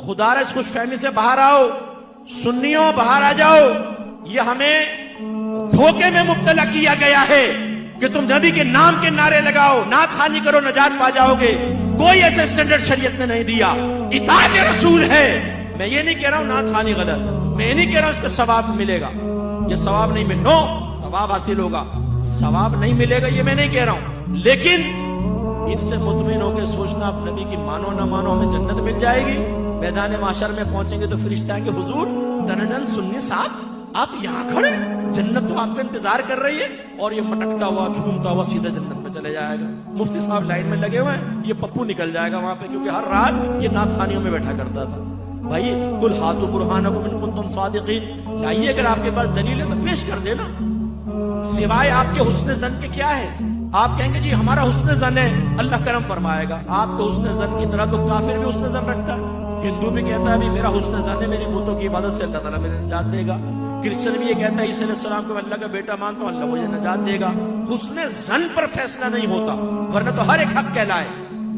خدا اس خوش فہمی سے باہر آؤ، سنیوں باہر آ جاؤ. یہ ہمیں دھوکے میں مبتلا کیا گیا ہے کہ تم نبی کے نام کے نعرے لگاؤ، نعت خوانی کرو، نجات پا جاؤ گے. کوئی ایسے سٹینڈرڈ شریعت نے نہیں دیا. اطاعت رسول ہے. میں یہ نہیں کہہ رہا ہوں نعت خوانی غلط، میں یہ نہیں کہہ رہا ہوں اس پہ ثواب ملے گا، یہ ثواب نہیں ملے، نو ثواب حاصل ہوگا، ثواب نہیں ملے گا یہ میں نہیں کہہ رہا ہوں. لیکن ان سے مطمئن ہو کے سوچنا آپ نبی کی مانو نہ مانو ہمیں جنت مل جائے گی. میدان محشر میں پہنچیں گے تو فرشتے آئیں گے، حضور ٹنڈن سنی صاحب آپ یہاں کھڑے، جنت تو آپ کا انتظار کر رہی ہے. اور یہ مٹکتا ہوا جھومتا ہوا سیدھا جنت میں چلے جائے گا. مفتی صاحب لائن میں لگے ہوئے ہیں، یہ پپو نکل جائے گا وہاں پہ، کیونکہ ہر رات یہ نعت خوانیوں میں بیٹھا کرتا تھا. بھائی قل ہاتوا برہانکم ان کنتم صادقین، لائیے اگر آپ کے پاس دلیل ہے تو پیش کر دینا. سوائے آپ کے حسن ظن کے کیا ہے؟ آپ کہیں گے جی ہمارا حسن ظن ہے، اللہ کرم فرمائے گا. آپ کے حسن ظن کی طرح تو کافر بھی حسن ظن رکھتا ہے. ہندو بھی کہتا ہے میرا حسن ظن ہے، میری بتوں کی عبادت سے اللہ تعالیٰ میرے نجات دے گا. کرسچن بھی یہ کہتا ہے عیسیٰ علیہ السلام کو اللہ کا بیٹا مانتا ہوں، اللہ مجھے نجات دے گا. حسن ظن پر فیصلہ نہیں ہوتا، ورنہ تو ہر ایک حق کہلائے.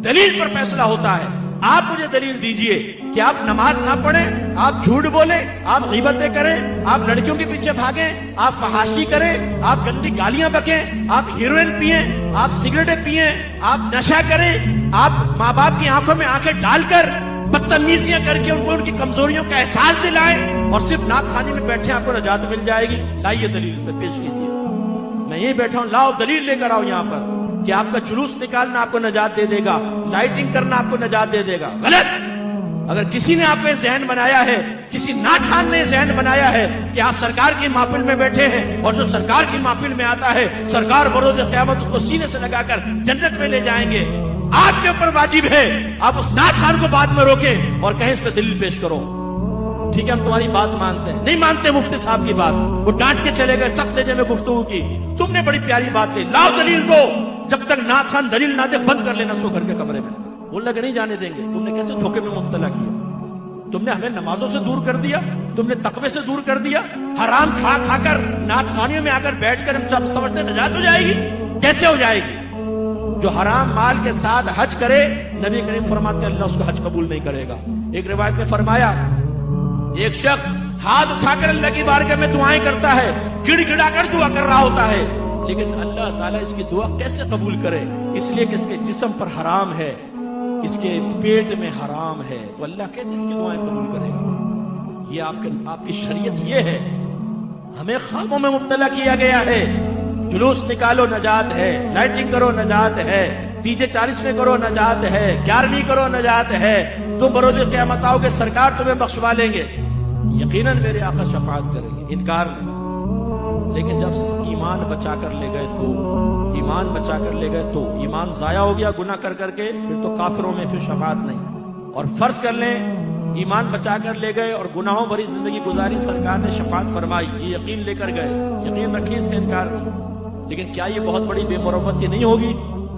دلیل پر فیصلہ ہوتا ہے. آپ مجھے دلیل دیجئے کہ آپ نماز نہ پڑھیں، آپ جھوٹ بولیں، آپ غیبتیں کریں، آپ لڑکیوں کے پیچھے بھاگیں، آپ فحاشی کریں، آپ گندی گالیاں بکیں، آپ ہیروئن پیئیں، آپ سگریٹیں پیئیں، آپ نشہ کریں، آپ ماں باپ کی آنکھوں میں آنکھیں ڈال کر بدتمیزیاں کر کے ان کو ان کی کمزوریوں کا احساس دلائیں، اور صرف نعت خوانی میں بیٹھے آپ کو نجات مل جائے گی. لائیے دلیل اس پہ پیش کیجیے. میں یہی بیٹھا ہوں، لاؤ دلیل لے کر آؤ یہاں پر کہ آپ کا جلوس نکالنا آپ کو نجات دے دے گا، لائٹنگ کرنا آپ کو نجات دے دے گا. غلط. اگر کسی نے آپ کو ذہن بنایا ہے، کسی ناخوان نے ذہن بنایا ہے کہ آپ سرکار کی محفل میں بیٹھے ہیں اور جو سرکار کی محفل میں آتا ہے سرکار بروز قیامت اس کو سینے سے لگا کر جنت میں لے جائیں گے، آپ کے اوپر واجب ہے آپ اس ناخوان کو بعد میں روکیں اور کہیں اس پہ دلیل پیش کرو. ٹھیک ہے ہم تمہاری بات مانتے ہیں. نہیں مانتے مفتی صاحب کی بات، وہ ڈانٹ کے چلے گئے سخت لہجے میں گفتگو کی. تم نے بڑی پیاری بات کہی، لاؤ دلیل دو. جب تک نعت خوان دلیل نہ دے بند کر لینا اس کو گھر کے کمرے میں. بولنا کہ نہیں جانے دیں گے. تم نے کیسے دھوکے میں مبتلا کیا؟ تم نے ہمیں نمازوں سے دور کر دیا، تم نے تقوی سے دور کر دیا. حرام کھا کھا کر نعت خوانیوں میں آ کر بیٹھ کر ہم سب سمجھتے نجات ہو جائے گی. کیسے ہو جائے گی؟ جو حرام مال کے ساتھ حج کرے نبی کریم فرماتے اللہ اس کو حج قبول نہیں کرے گا. ایک روایت میں فرمایا ایک شخص ہاتھ اٹھا کر اللہ کی بارگاہ میں دعائیں کرتا ہے، گڑ گڑا کر دعا کر رہا ہوتا ہے، لیکن اللہ تعالیٰ اس کی دعا کیسے قبول کرے؟ اس لیے کہ اس کے جسم پر حرام ہے، اس کے پیٹ میں حرام ہے، تو اللہ کیسے اس کی دعائیں قبول کرے گا؟ یہ آپ کی شریعت یہ ہے. ہمیں خوابوں میں مبتلا کیا گیا ہے. جلوس نکالو نجات ہے، لائٹنگ کرو نجات ہے، DJ 40 میں کرو نجات ہے، 11ویں کرو نجات ہے. تم بروز قیامت آؤ گے سرکار تمہیں بخشوا لیں گے. یقیناً میرے آقا شفاعت کریں گے، انکار نہیں. لیکن جب ایمان بچا کر لے گئے تو ایمان ضائع ہو گیا گناہ کر کر کے، پھر تو کافروں میں پھر شفاعت نہیں. اور فرض کر لیں ایمان بچا کر لے گئے اور گناہوں بھری زندگی گزاری، سرکار نے شفاعت فرمائی، یہ یقین لے کر گئے، یقین رکھیے اس کا انکار نہیں. لیکن کیا یہ بہت بڑی بے مروتی نہیں ہوگی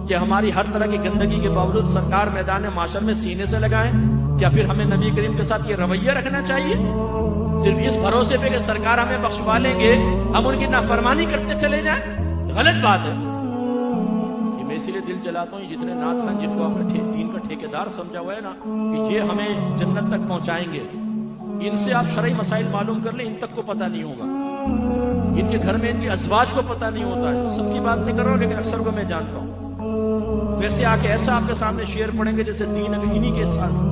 کہ ہماری ہر طرح کی گندگی کے باوجود سرکار میدان معاشر میں سینے سے لگائیں؟ کیا پھر ہمیں نبی کریم کے ساتھ یہ رویہ رکھنا چاہیے؟ صرف اس بھروسے پہ کہ سرکار ہمیں بخشوا لیں گے ہم ان کی نافرمانی کرتے چلے جائیں؟ غلط بات ہے. یہ میں اسی لیے دل جلاتا ہوں جتنے نعت خوان جن کو آپ نے دین کا ٹھیکیدار سمجھا ہوا ہے نا کہ یہ ہمیں جنت تک پہنچائیں گے، ان سے آپ شرعی مسائل معلوم کر لیں، ان تک کو پتہ نہیں ہوگا. ان کے گھر میں ان کی ازواج کو پتہ نہیں ہوتا ہے. سب کی بات نہیں کر رہا ہوں لیکن اکثر کو میں جانتا ہوں. ویسے آ کے ایسا آپ کے سامنے شعر پڑھیں گے جیسے دین ابھی انہی کے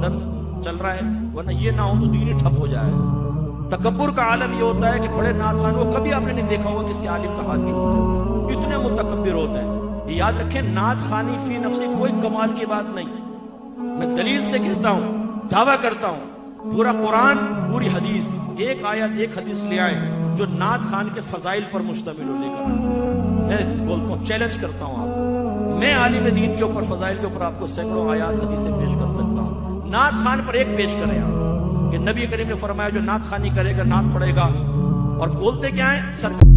درس چل رہا ہے، ورنہ یہ نہ ہو تو دین ہی ٹھپ ہو جائے. تکبر کا عالم یہ ہوتا ہے کہ بڑے نعت خوان کو کبھی آپ نے نہیں دیکھا ہوگا کسی عالم کا ہاتھ چھوٹے، اتنے متکبر ہوتے ہیں. یہ یاد رکھیں نعت خوانی فی نفسی کوئی کمال کی بات نہیں. میں دلیل سے کہتا ہوں، دعویٰ کرتا ہوں، پورا قرآن پوری حدیث ایک آیت ایک حدیث لے آئے جو نعت خوان کے فضائل پر مشتمل ہو، لے کر میں بولتا ہوں، چیلنج کرتا ہوں آپ، میں عالم دین کے اوپر فضائل کے اوپر آپ کو سینکڑوں آیات حدیثیں پیش کر سکتا ہوں. نعت خوان پر ایک پیش کریں آپ کہ نبی کریم نے فرمایا جو نعت خوانی کرے گا، نعت پڑھے گا، اور بولتے کیا ہیں؟ سرکار